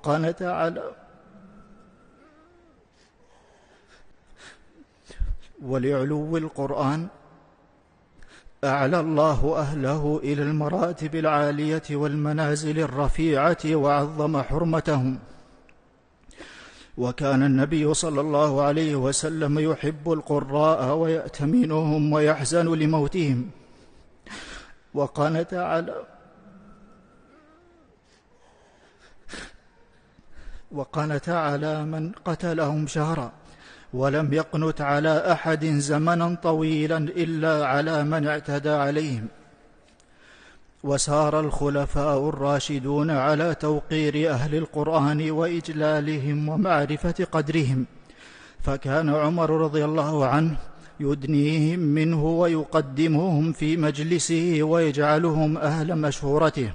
وقال تعالى: ولعلو القرآن أعلى الله أهله إلى المراتب العالية والمنازل الرفيعة وعظم حرمتهم. وكان النبي صلى الله عليه وسلم يحب القراء ويأتمنهم ويحزن لموتهم. وقال تعالى: من قتلهم شهرا ولم يقنت على أحد زمنا طويلا إلا على من اعتدى عليهم. وسار الخلفاء الراشدون على توقير أهل القرآن وإجلالهم ومعرفة قدرهم، فكان عمر رضي الله عنه يدنيهم منه ويقدمهم في مجلسه ويجعلهم أهل مشهورته.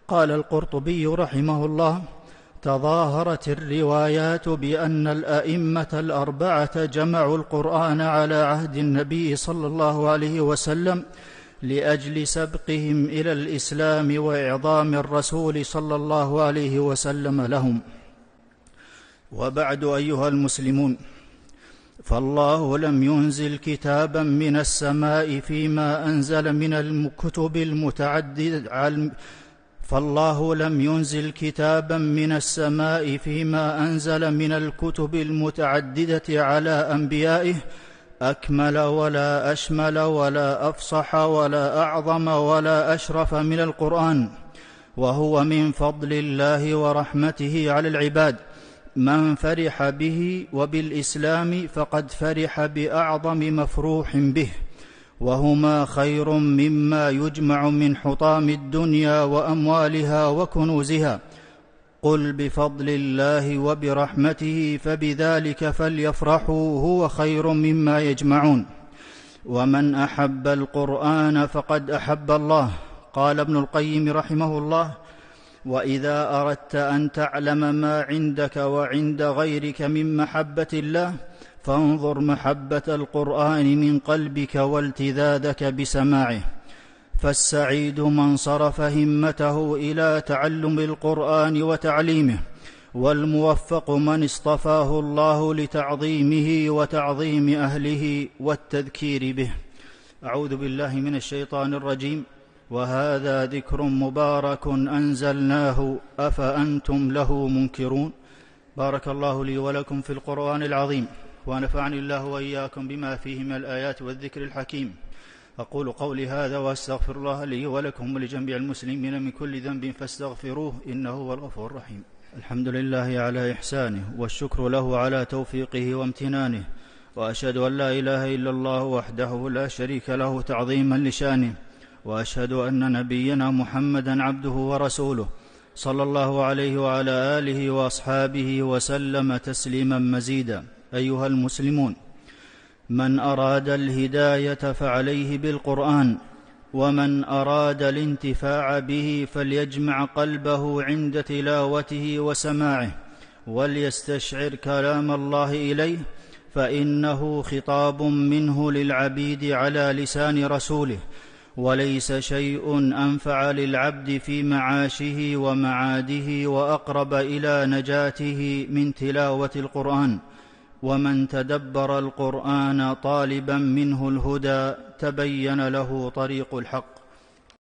قال القرطبي رحمه الله: تظاهرت الروايات بأن الأئمة الأربعة جمعوا القرآن على عهد النبي صلى الله عليه وسلم لأجل سبقهم إلى الإسلام وإعظام الرسول صلى الله عليه وسلم لهم. وبعد أيها المسلمون، فالله لم ينزل كتابا من السماء فيما أنزل من الكتب المتعددة فالله لم ينزل كتابا من السماء فيما أنزل من الكتب المتعددة على أنبيائه أكمل ولا أشمل ولا أفصح ولا أعظم ولا أشرف من القرآن، وهو من فضل الله ورحمته على العباد. من فرح به وبالإسلام فقد فرح بأعظم مفروح به، وهما خير مما يجمع من حطام الدنيا وأموالها وكنوزها. قل بفضل الله وبرحمته فبذلك فليفرحوا هو خير مما يجمعون. ومن أحب القرآن فقد أحب الله. قال ابن القيم رحمه الله: وإذا أردت أن تعلم ما عندك وعند غيرك من محبة الله فانظر محبة القرآن من قلبك والتذاذك بسماعه. فالسعيد من صرف همته إلى تعلم القرآن وتعليمه، والموفق من اصطفاه الله لتعظيمه وتعظيم أهله والتذكير به. أعوذ بالله من الشيطان الرجيم. وهذا ذكر مبارك أنزلناه أفأنتم له منكرون. بارك الله لي ولكم في القرآن العظيم، ونفعني الله وإياكم بما فيه من الآيات والذكر الحكيم. أقول قولي هذا وأستغفر الله لي ولكم ولجميع المسلمين من كل ذنب فاستغفروه إنه هو الغفور الرحيم. الحمد لله على إحسانه، والشكر له على توفيقه وامتنانه، وأشهد أن لا إله إلا الله وحده لا شريك له تعظيما لشانه، وأشهد أن نبينا محمدا عبده ورسوله صلى الله عليه وعلى آله وأصحابه وسلم تسليما مزيدا. أيها المسلمون، من أراد الهداية فعليه بالقرآن، ومن أراد الانتفاع به فليجمع قلبه عند تلاوته وسماعه، وليستشعر كلام الله إليه، فإنه خطاب منه للعبيد على لسان رسوله، وليس شيء أنفع للعبد في معاشه ومعاده وأقرب إلى نجاته من تلاوة القرآن. ومن تدبر القرآن طالبا منه الهدى تبين له طريق الحق.